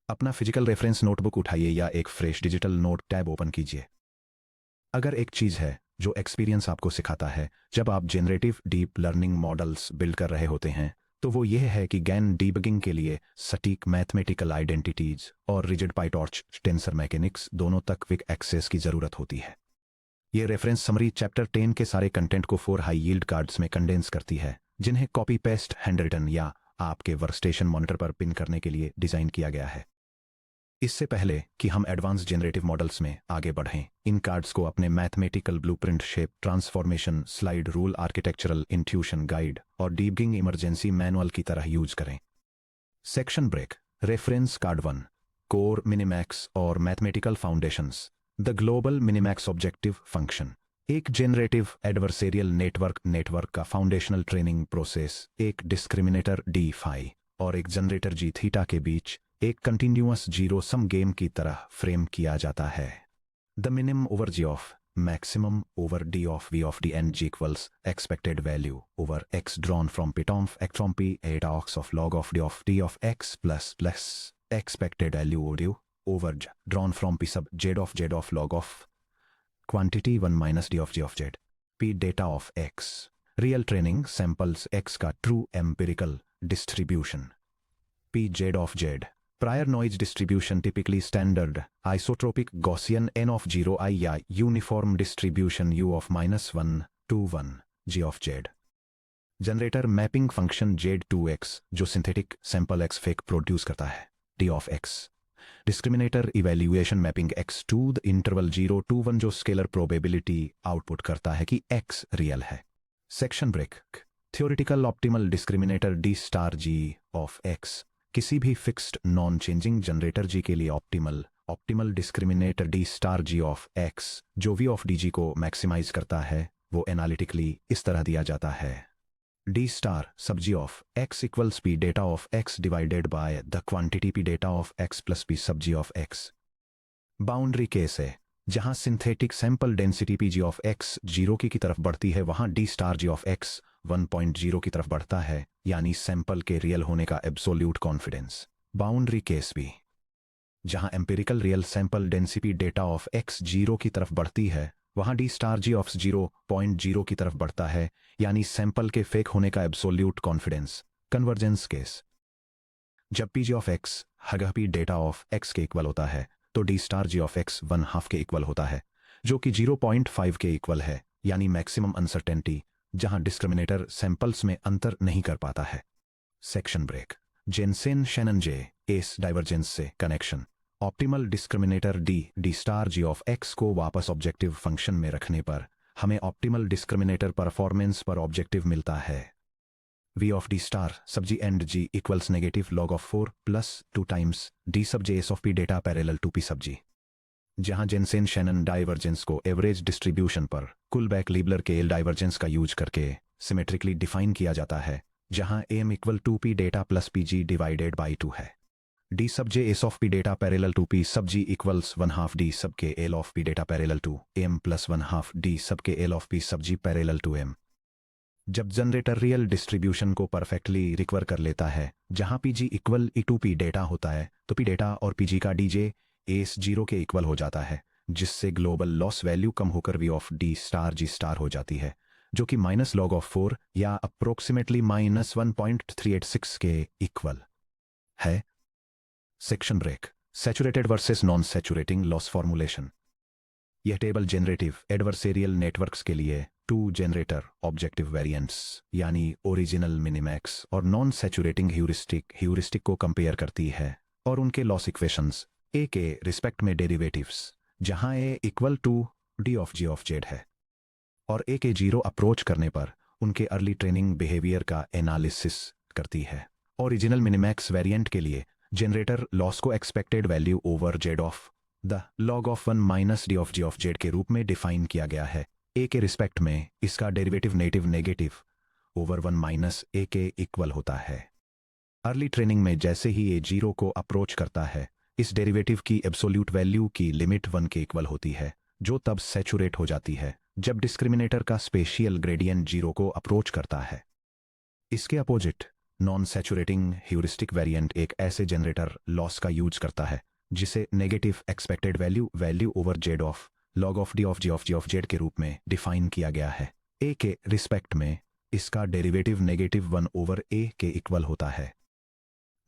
अपना physical reference notebook उठाइए या एक fresh digital note tab open कीजिए। अगर एक चीज़ है जो एक्सपीरियंस आपको सिखाता है जब आप generative deep learning models build कर रहे होते हैं, तो वो ये है कि गैन डीबगिंग के लिए सटीक मैथमेटिकल आइडेंटिटीज और रिजिड पाइटॉर्च टेंसर मैकेनिक्स दोनों तक क्विक एक्सेस की ज़रूरत होती है। ये रेफरेंस समरी चैप्टर 10 के सारे कंटेंट को 4 हाई यील्ड कार्ड्स में कंडेंस करती है, जिन्हें कॉपी पेस्ट हैंडरिटन या आपके वर्कस्टेशन मॉनिटर पर पिन करने के लिए डिज़ाइन किया गया है। इससे पहले कि हम एडवांस जनरेटिव मॉडल्स में आगे बढ़ें, इन कार्ड्स को अपने mathematical blueprint shape transformation slide rule architectural intuition guide और डीबगिंग इमरजेंसी मैनुअल की तरह यूज करें। Section break. Reference card 1, core minimax और mathematical foundations. The global minimax objective function एक जेनरेटिव एडवर्सेरियल नेटवर्क का फाउंडेशनल ट्रेनिंग प्रोसेस एक discriminator D phi और एक जनरेटर जी थीटा के बीच एक कंटिन्यूअस जीरो सम गेम की तरह फ्रेम किया जाता है। The minimum over G of maximum over D of V of D and G equals expected value over X drawn from पिटॉम्फ एक्स फ्रॉम पी एटा ऑक्स of log of D of X plus plus expected value ओड्यू over drawn from P sub Z of log of quantity 1 minus D of Z P data of X real training samples X का true empirical distribution P Z of Z prior noise distribution typically standard isotropic Gaussian n of 0 I या uniform distribution u of -1 to 1 g of z। Generator mapping function z2x जो synthetic sample x fake produce करता है d of x। Discriminator evaluation mapping x to the interval 0 to 1 जो scalar probability output करता है कि x real है। Section break. Theoretical optimal discriminator d star g of x किसी भी fixed non changing generator G के लिए optimal discriminator D star G of X जो वी ऑफ डी जी को मैक्सिमाइज करता है वो एनालिटिकली इस तरह दिया जाता है। D star sub G of X equals P data of X divided by the quantity P data of X plus P sub G of X. Boundary case है जहां synthetic sample density P G of X 0 की तरफ बढ़ती है, वहां D star G of X 1.0 की तरफ बढ़ता है, यानी सैंपल के रियल होने का एब्सोल्यूट कॉन्फिडेंस। बाउंड्री केस भी जहां empirical real sample density data of X 0 की तरफ बढ़ती है, वहां डी स्टार जी ऑफ 0.0 की तरफ बढ़ता है, यानी सैंपल के फेक होने का एब्सोल्यूट कॉन्फिडेंस। कन्वर्जेंस केस जब पी जी ऑफ एक्स हगह पी डेटा ऑफ एक्स के इक्वल होता है तो D star G of X 1/2 के इक्वल होता है, जो कि 0.5 के इक्वल है, यानी मैक्सिमम अनसर्टेनिटी जहां डिस्क्रिमिनेटर सैंपल्स में अंतर नहीं कर पाता है। Section break. Jensen Shannon J S divergence से connection optimal discriminator D star G of X को वापस ऑब्जेक्टिव फंक्शन में रखने पर हमें ऑप्टिमल डिस्क्रिमिनेटर परफॉर्मेंस पर ऑब्जेक्टिव मिलता है। V of D star sub G and G equals negative log of 4 plus 2 times D sub J S of P data parallel to P sub G, जहां Jensen Shannon divergence को average distribution पर Kullback Leibler K L divergence का use करके symmetrically define किया जाता है, जहां M equal to P data plus P G divided by 2 है। D sub J S of P data parallel to P sub G equals 1/2 D sub K L of P data parallel to M plus 1/2 D sub K L of P sub G parallel to M. जब generator real distribution को perfectly recover कर लेता है, जहां P G equal E to P data होता है, तो P data और पी जी का डी जे एस 0 के इक्वल हो जाता है, जिससे ग्लोबल लॉस वैल्यू कम होकर V of D star G star हो जाती है, जो कि माइनस लॉग ऑफ 4 या अप्रोक्सीमेटली -1.386 के इक्वल है। Section break. Saturated versus non saturating loss formulation. यह टेबल जेनरेटिव एडवर्सेरियल नेटवर्क्स के लिए 2 जनरेटर ऑब्जेक्टिव वेरिएंट्स यानी ओरिजिनल मिनिमैक्स और नॉन सैचुरेटिंग ह्यूरिस्टिक को कंपेयर करती है और उनके लॉस इक्वेशंस ए के रिस्पेक्ट में डेरिवेटिव्स, जहां A equal to D of G of Z है, और ए के 0 अप्रोच करने पर उनके अर्ली ट्रेनिंग बिहेवियर का एनालिसिस करती है। ओरिजिनल मिनिमैक्स वेरिएंट के लिए जनरेटर लॉस को expected value over Z of the log of 1 minus D of G of Z के रूप में डिफाइन किया गया है। ए के रिस्पेक्ट में इसका डेरिवेटिव नेगेटिव ओवर 1 माइनस ए के इक्वल होता है। अर्ली ट्रेनिंग में जैसे ही ए 0 को अप्रोच करता है, इस डेरिवेटिव की एब्सोल्यूट वैल्यू की लिमिट 1 के इक्वल होती है, जो तब सैचुरेट हो जाती है जब डिस्क्रिमिनेटर का स्पेशियल ग्रेडियंट 0 को अप्रोच करता है। इसके opposite non saturating heuristic variant एक ऐसे जनरेटर लॉस का यूज करता है जिसे negative expected value over Z of log of G of Z के रूप में डिफाइन किया गया है। ए के रिस्पेक्ट में इसका डेरिवेटिव -1 ए के इक्वल होता है।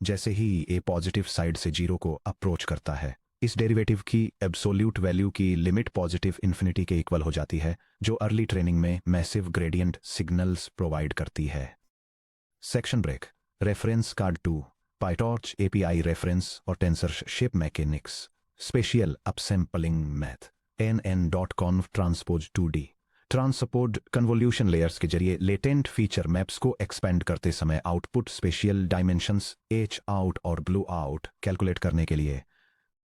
जैसे ही ए पॉजिटिव साइड से जीरो को अप्रोच करता है, इस डेरिवेटिव की एब्सोल्यूट वैल्यू की लिमिट पॉजिटिव इन्फिनिटी के इक्वल हो जाती है, जो अर्ली ट्रेनिंग में मैसिव ग्रेडियंट सिग्नल्स प्रोवाइड करती है। Section break. Reference card 2 PyTorch API reference और tensor shape mechanics spatial upsampling math nn.conv transpose 2D transposed convolution layers के जरिए लेटेंट फीचर मैप्स को एक्सपेंड करते समय output spatial dimensions H out और W out calculate करने के लिए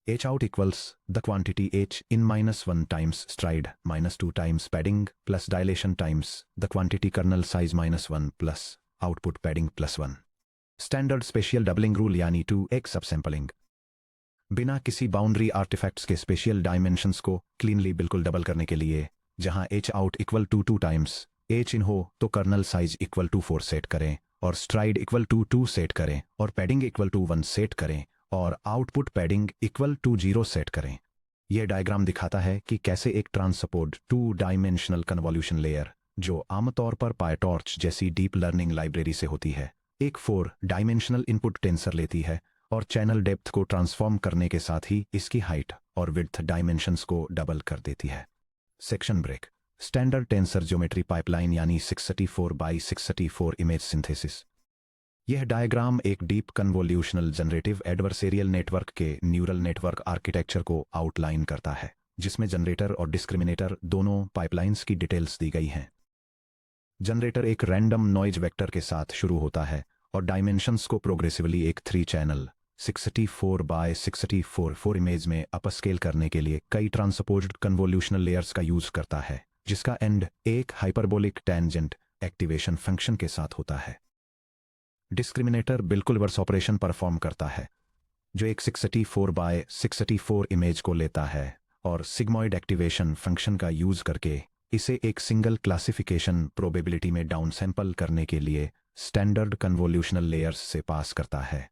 H out equals the quantity H in -1 times stride -2 times padding plus dilation times the quantity kernel size -1 plus output padding +1। Standard spatial doubling rule यानी 2x upsampling. बिना किसी boundary artefacts के spatial dimensions को cleanly बिल्कुल double करने के लिए जहां H out equal to 2 times H in हो तो kernel size equal to 4 set करें और स्ट्राइड इक्वल टू 2 सेट करें और पैडिंग इक्वल टू 1 सेट करें और output padding equal to 0 set करें। यह डायग्राम दिखाता है कि कैसे एक ट्रांसपोर्ट 2 डायमेंशनल कन्वोल्यूशन लेयर, जो आमतौर पर पायटॉर्च जैसी डीप लर्निंग लाइब्रेरी से होती है, एक 4 डायमेंशनल इनपुट टेंसर लेती है और चैनल डेप्थ को ट्रांसफॉर्म करने के साथ ही इसकी हाइट और विड्थ डायमेंशंस को डबल कर देती है। Section break. Standard tensor geometry pipeline यानी 634x634 इमेज सिंथेसिस। यह डायग्राम एक deep convolutional generative adversarial network के न्यूरल नेटवर्क आर्किटेक्चर को आउटलाइन करता है, जिसमें जनरेटर और डिस्क्रिमिनेटर दोनों पाइपलाइंस की डिटेल्स दी गई हैं। जनरेटर एक रैंडम नॉइज वेक्टर के साथ शुरू होता है और डायमेंशंस को प्रोग्रेसिवली एक 3 चैनल 64x644 इमेज में अपस्केल करने के लिए कई ट्रांसपोज्ड कन्वोल्यूशनल लेयर्स का यूज करता है, जिसका एंड एक हाइपरबोलिक टेंजेंट एक्टिवेशन फंक्शन के साथ होता है। डिस्क्रिमिनेटर बिल्कुल वर्स ऑपरेशन परफॉर्म करता है, जो एक 64x64 इमेज को लेता है और सिग्मॉइड एक्टिवेशन फंक्शन का यूज करके इसे एक सिंगल क्लासिफिकेशन प्रोबेबिलिटी में डाउन सैंपल करने के लिए स्टैंडर्ड कन्वोल्यूशनल लेयर्स से पास करता है।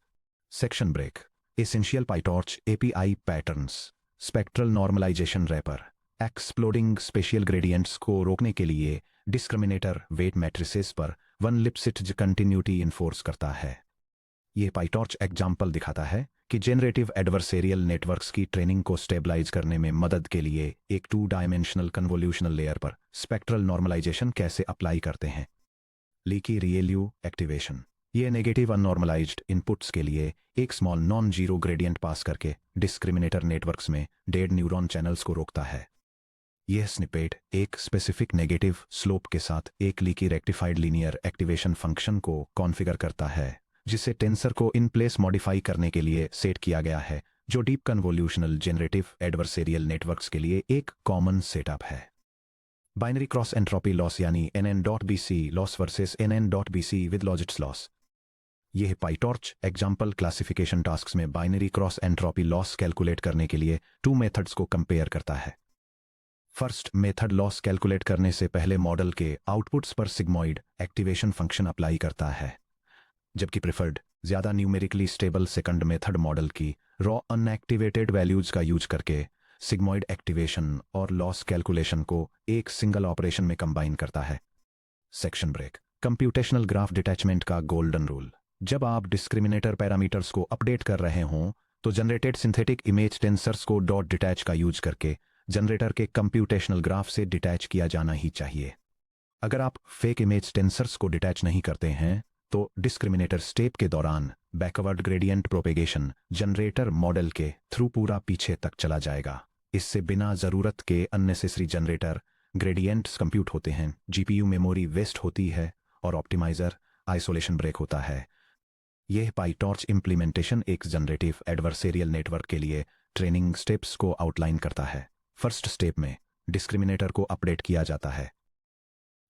Section break. Essential PyTorch API patterns spectral normalisation wrapper exploding spatial gradients को रोकने के लिए डिस्क्रिमिनेटर वेट मैट्रिसेस पर वन लिप्सिट कंटिन्यूटी इन्फोर्स करता है। यह पाइटॉर्च एग्जाम्पल दिखाता है कि जेनरेटिव एडवर्सेरियल नेटवर्क्स की ट्रेनिंग को स्टेबलाइज करने में मदद के लिए एक 2 डायमेंशनल कन्वोल्यूशनल लेयर पर स्पेक्ट्रल नॉर्मलाइजेशन कैसे अप्लाई करते हैं। Leaky ReLU activation. यह नेगेटिव अननॉर्मलाइज्ड इनपुट्स के लिए एक स्मॉल नॉन जीरो ग्रेडियंट पास करके डिस्क्रिमिनेटर नेटवर्क्स में डेड न्यूरॉन चैनल्स को रोकता है। यह स्निपेट एक स्पेसिफिक नेगेटिव स्लोप के साथ एक leaky rectified linear activation function को कॉन्फ़िगर करता है, जिसे टेंसर को इन प्लेस मॉडिफाई करने के लिए सेट किया गया है, जो deep convolutional generative adversarial networks के लिए एक कॉमन सेटअप है। बाइनरी क्रॉस एंट्रोपी लॉस यानी nn.bc loss versus nn.bc with logits loss. यह पाइटॉर्च एग्जाम्पल क्लासिफिकेशन टास्क्स में binary cross entropy loss calculate करने के लिए 2 मेथड्स को कंपेयर करता है। फर्स्ट मेथड लॉस कैलकुलेट करने से पहले मॉडल के आउटपुट्स पर सिग्मॉइड एक्टिवेशन फंक्शन अप्लाई करता है, जबकि प्रिफर्ड ज्यादा numerically stable second method model की रॉ अनएक्टिवेटेड वैल्यूज का यूज करके सिग्मॉइड एक्टिवेशन और लॉस कैलकुलेशन को एक सिंगल ऑपरेशन में कंबाइन करता है। Section break. Computational graph detachment का गोल्डन रूल। जब आप डिस्क्रिमिनेटर पैरामीटर्स को अपडेट कर रहे हों तो generated synthetic image tensors co dot detach का यूज करके जनरेटर के कंप्यूटेशनल ग्राफ से डिटैच किया जाना ही चाहिए। अगर आप फेक इमेज टेंसर्स को डिटैच नहीं करते हैं तो डिस्क्रिमिनेटर स्टेप के दौरान backward gradient propagation generator model के थ्रू पूरा पीछे तक चला जाएगा। इससे बिना जरूरत के अननेसेसरी जनरेटर ग्रेडियंट्स कंप्यूट होते हैं, जीपीयू मेमोरी वेस्ट होती है और ऑप्टिमाइजर आइसोलेशन ब्रेक होता है। यह पाइटॉर्च इंप्लीमेंटेशन एक जनरेटिव एडवर्सेरियल नेटवर्क के लिए ट्रेनिंग स्टेप्स को आउटलाइन करता है। फर्स्ट स्टेप में डिस्क्रिमिनेटर को अपडेट किया जाता है।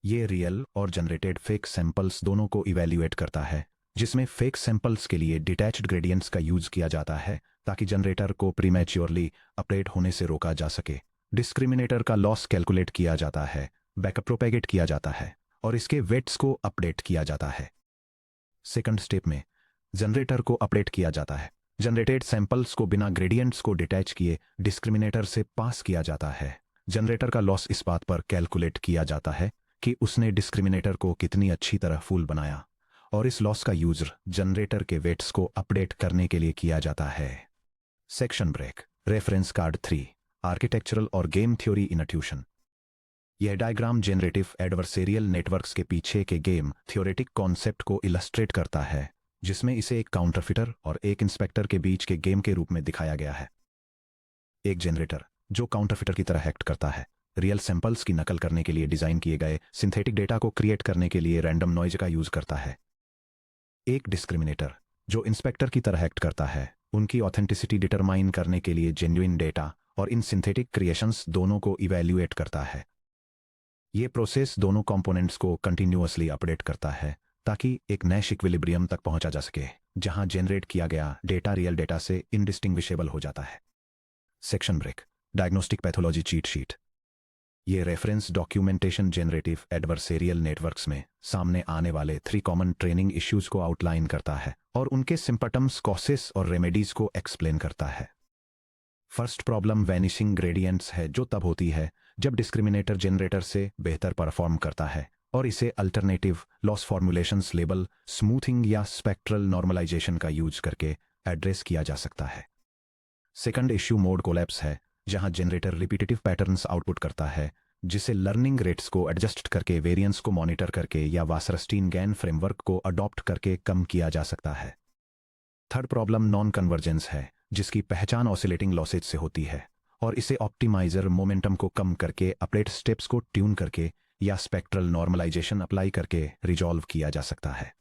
यह रियल और जनरेटेड फेक सैंपल्स दोनों को इवैल्यूएट करता है, जिसमें फेक सैंपल्स के लिए डिटैच्ड ग्रेडियंट्स का यूज किया जाता है ताकि जनरेटर को प्रीमैच्योरली अपडेट होने से रोका जा सके। डिस्क्रिमिनेटर का लॉस कैलकुलेट किया जाता है, बैकअप प्रोपेगेट किया जाता है और इसके वेट्स को अपडेट किया जाता है। सेकंड स्टेप में जनरेटर को अपडेट किया जाता है। जनरेटेड सैंपल्स को बिना ग्रेडियंट्स को डिटैच किए डिस्क्रिमिनेटर से पास किया जाता है। जनरेटर का लॉस इस बात पर कैलकुलेट किया जाता है कि उसने डिस्क्रिमिनेटर को कितनी अच्छी तरह फूल बनाया, और इस लॉस का यूज जनरेटर के वेट्स को अपडेट करने के लिए किया जाता है। Section break. Reference card 3, architectural और गेम थ्योरी इन ट्यूशन। यह डायग्राम जेनरेटिव एडवर्सेरियल नेटवर्क्स के पीछे के गेम थ्योरेटिक कॉन्सेप्ट को इलस्ट्रेट करता है, जिसमें इसे एक काउंटरफिटर और एक इंस्पेक्टर के बीच के गेम के रूप में दिखाया गया है। एक जनरेटर जो काउंटरफिटर की तरह एक्ट करता है, रियल सैंपल्स की नकल करने के लिए डिजाइन किए गए सिंथेटिक डेटा को क्रिएट करने के लिए रैंडम नॉइज का यूज करता है। एक डिस्क्रिमिनेटर जो इंस्पेक्टर की तरह एक्ट करता है, उनकी ऑथेंटिसिटी डिटरमाइन करने के लिए जेन्युइन डेटा और इन सिंथेटिक क्रिएशंस दोनों को इवैल्यूएट करता है। ये प्रोसेस दोनों कंपोनेंट्स को कंटिन्यूअसली अपडेट करता है ताकि एक नए इक्विलिब्रियम तक पहुंचा जा सके, जहां जनरेट किया गया डेटा रियल डेटा से इनडिस्टिंग्विशेबल हो जाता है। Section break. Diagnostic pathology cheat sheet. ये reference documentation generative adversarial networks में सामने आने वाले 3 कॉमन ट्रेनिंग इश्यूज को आउटलाइन करता है और उनके सिम्पटम्स, कॉसेस और रेमेडीज को एक्सप्लेन करता है। फर्स्ट प्रॉब्लम वैनिशिंग ग्रेडियंट्स है, जो तब होती है जब डिस्क्रिमिनेटर जनरेटर से बेहतर परफॉर्म करता है, और इसे alternative loss formulations label, smoothing या स्पेक्ट्रल नॉर्मलाइजेशन का यूज करके एड्रेस किया जा सकता है। सेकंड इश्यू मोड कोलैप्स है, जहां जनरेटर रिपीटेटिव पैटर्न्स आउटपुट करता है, जिसे लर्निंग रेट्स को एडजस्ट करके, वेरिएंस को मॉनिटर करके या वासरस्टीन गैन फ्रेमवर्क को अडॉप्ट करके कम किया जा सकता है। थर्ड प्रॉब्लम नॉन कन्वर्जेंस है, जिसकी पहचान ऑसिलेटिंग लॉसेज से होती है, और इसे ऑप्टिमाइजर मोमेंटम को कम करके, अपडेट स्टेप्स को ट्यून करके या स्पेक्ट्रल नॉर्मलाइजेशन अप्लाई करके रिजॉल्व किया जा सकता है।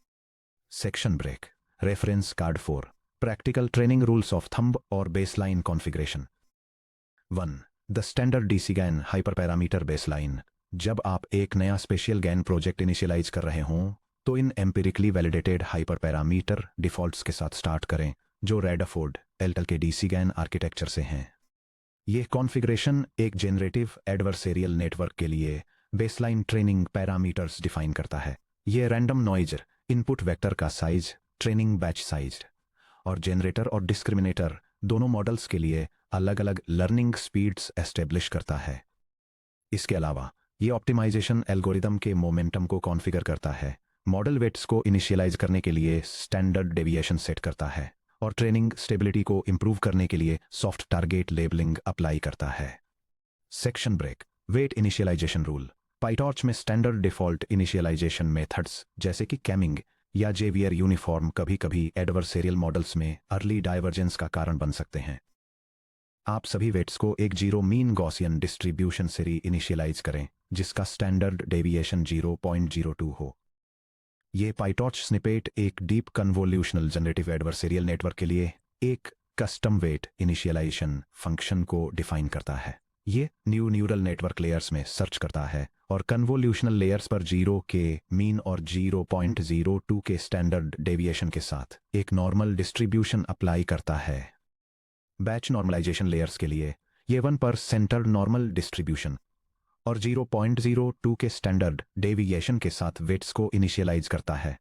Section break. Reference card 4, practical training rules of thumb और baseline configuration. 1. The standard DC GAN hyperparameter baseline. जब आप एक नया स्पेशियल गैन प्रोजेक्ट इनिशियलाइज कर रहे हों, तो इन empirically validated hyperparameter defaults के साथ स्टार्ट करें, जो रेडरफोर्ड एल्टल के डीसी गैन आर्किटेक्चर से हैं। यह कॉन्फ़िगरेशन एक जेनरेटिव एडवर्सेरियल नेटवर्क के लिए बेसलाइन ट्रेनिंग पैरामीटर्स डिफाइन करता है। यह रैंडम नॉइज, इनपुट वेक्टर का साइज, ट्रेनिंग बैच साइज, और जनरेटर और डिस्क्रिमिनेटर दोनों मॉडल्स के लिए अलग अलग लर्निंग स्पीड्स एस्टेब्लिश करता है। इसके अलावा यह ऑप्टिमाइजेशन एल्गोरिदम के मोमेंटम को कॉन्फ़िगर करता है, मॉडल वेट्स को इनिशियलाइज करने के लिए स्टैंडर्ड डेविएशन सेट करता है, और ट्रेनिंग स्टेबिलिटी को इंप्रूव करने के लिए सॉफ्ट टारगेट लेबलिंग अप्लाई करता है। Section break. Weight initialisation rule. PyTorch में स्टैंडर्ड डिफॉल्ट इनिशियलाइजेशन मेथड्स जैसे कि कैमिंग या जेवियर यूनिफॉर्म कभी कभी एडवर्सेरियल मॉडल्स में अर्ली डाइवर्जेंस का कारण बन सकते हैं। आप सभी वेट्स को एक जीरो मीन गॉसियन डिस्ट्रीब्यूशन से इनिशियलाइज करें, जिसका स्टैंडर्ड डेविएशन 0.02 हो। ये पाइटॉर्च स्निपेट एक deep convolutional generative adversarial network के लिए एक कस्टम वेट इनिशियलाइजेशन फंक्शन को डिफाइन करता है। ये न्यू न्यूरल नेटवर्क लेयर्स में सर्च करता है और कन्वोल्यूशनल लेयर्स पर 0 के मीन और 0.02 के स्टैंडर्ड डेविएशन के साथ एक नॉर्मल डिस्ट्रीब्यूशन अप्लाई करता है। बैच नॉर्मलाइजेशन लेयर्स के लिए ये 1 पर सेंटर्ड नॉर्मल डिस्ट्रीब्यूशन और 0.02 के स्टैंडर्ड डेविएशन के साथ वेट्स को इनिशियलाइज करता है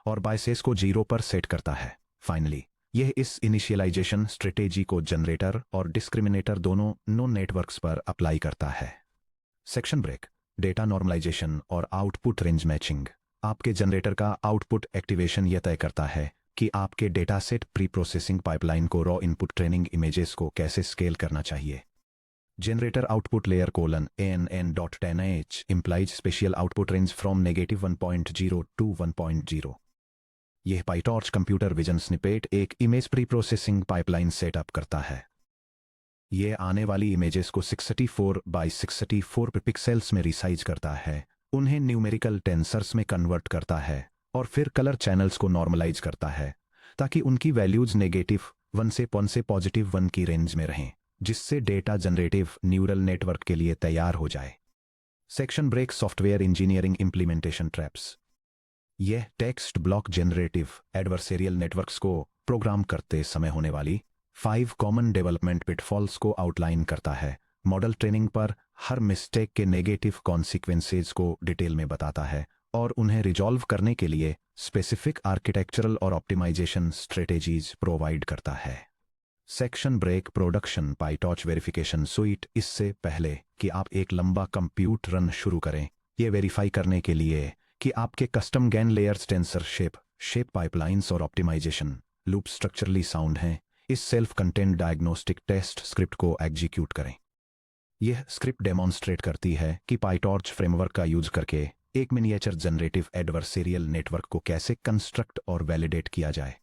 और बायसेस को 0 पर सेट करता है। फाइनली यह इस इनिशियलाइजेशन स्ट्रेटेजी को जनरेटर और डिस्क्रिमिनेटर दोनों नो नेटवर्क्स पर अप्लाई करता है। Section break. डेटा नॉर्मलाइजेशन और आउटपुट रेंज मैचिंग। आपके जनरेटर का आउटपुट एक्टिवेशन यह तय करता है कि आपके data set preprocessing pipeline को रॉ इनपुट ट्रेनिंग इमेजेस को कैसे स्केल करना चाहिए। Generator output layer ANN.10h implies spatial output range from -1.0 to 1.0. यह PyTorch कंप्यूटर विजन स्निपेट एक image pre processing pipeline setup करता है। यह आने वाली इमेजेस को 64 बाय 64 पिक्सेल्स में रिसाइज करता है, उन्हें न्यूमेरिकल टेंसर्स में कन्वर्ट करता है और फिर कलर चैनल्स को नॉर्मलाइज करता है ताकि उनकी वैल्यूज -1 से +1 की रेंज में रहें, जिससे डेटा जनरेटिव न्यूरल नेटवर्क के लिए तैयार हो जाए। Section break. Software engineering implementation traps. यह text block generative adversarial networks को प्रोग्राम करते समय होने वाली 5 कॉमन डेवलपमेंट पिटफॉल्स को आउटलाइन करता है। मॉडल ट्रेनिंग पर हर मिस्टेक के नेगेटिव कॉन्सिक्वेंसेज को डिटेल में बताता है और उन्हें रिजॉल्व करने के लिए स्पेसिफिक आर्किटेक्चरल और ऑप्टिमाइजेशन स्ट्रेटेजीज प्रोवाइड करता है। Section break production PyTorch verification suite. इससे पहले कि आप एक लंबा कंप्यूट रन शुरू करें, ये वेरीफाई करने के लिए कि आपके custom GAN layers tensor shape pipelines और ऑप्टिमाइजेशन लूप स्ट्रक्चरली साउंड हैं, इस self content diagnostic test script को एग्जीक्यूट करें। यह स्क्रिप्ट डेमोन्स्ट्रेट करती है कि पाइटॉर्च फ्रेमवर्क का यूज करके एक मिनिएचर जनरेटिव एडवर्सेरियल नेटवर्क को कैसे कंस्ट्रक्ट और वैलिडेट किया जाए।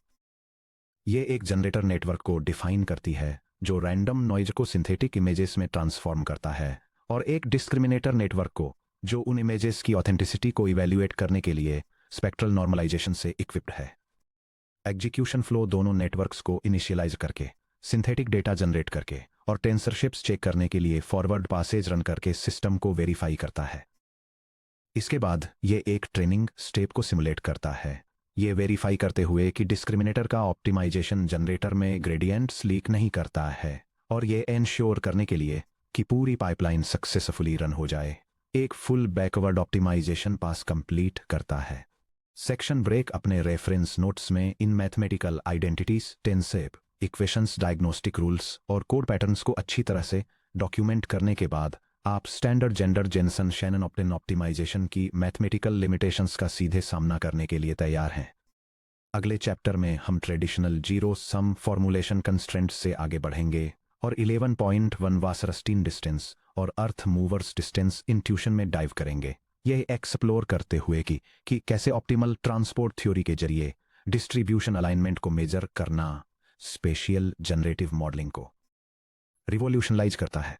ये एक जनरेटर नेटवर्क को डिफाइन करती है जो रैंडम नॉइज को सिंथेटिक इमेजेस में ट्रांसफॉर्म करता है, और एक डिस्क्रिमिनेटर नेटवर्क को जो उन इमेजेस की ऑथेंटिसिटी को इवैल्यूएट करने के लिए स्पेक्ट्रल नॉर्मलाइजेशन से इक्विप्ड है। एग्जीक्यूशन फ्लो दोनों नेटवर्क्स को इनिशियलाइज करके, सिंथेटिक डेटा जनरेट करके और टेंसरशिप्स चेक करने के लिए फॉरवर्ड पासेज रन करके सिस्टम को वेरीफाई करता है। इसके बाद ये एक ट्रेनिंग स्टेप को सिमुलेट करता है, ये वेरीफाई करते हुए कि डिस्क्रिमिनेटर का ऑप्टिमाइजेशन जनरेटर में ग्रेडियंट्स लीक नहीं करता है, और ये एंश्योर करने के लिए कि पूरी पाइपलाइन सक्सेसफुली रन हो जाए, एक full backward optimisation pass complete करता है। सेक्शन ब्रेक अपने रेफरेंस नोट्स में इन मैथमेटिकल आइडेंटिटीज, टेंसेप इक्वेशंस, डायग्नोस्टिक रूल्स और कोड पैटर्न्स को अच्छी तरह से डॉक्यूमेंट करने के बाद आप स्टैंडर्ड जेंडर जेनसन शैनन ऑप्टिमाइजेशन की मैथमेटिकल लिमिटेशंस का सीधे सामना करने के लिए तैयार हैं। अगले चैप्टर में हम traditional zero sum formulation constraints से आगे बढ़ेंगे और 11.1 वासरस्टीन डिस्टेंस और अर्थ मूवर्स डिस्टेंस इंट्यूशन में डाइव करेंगे, यह एक्सप्लोर करते हुए कि कैसे ऑप्टिमल ट्रांसपोर्ट थ्योरी के जरिए डिस्ट्रीब्यूशन अलाइनमेंट को मेजर करना स्पेशियल जनरेटिव मॉडलिंग को रिवॉल्यूशनलाइज करता है।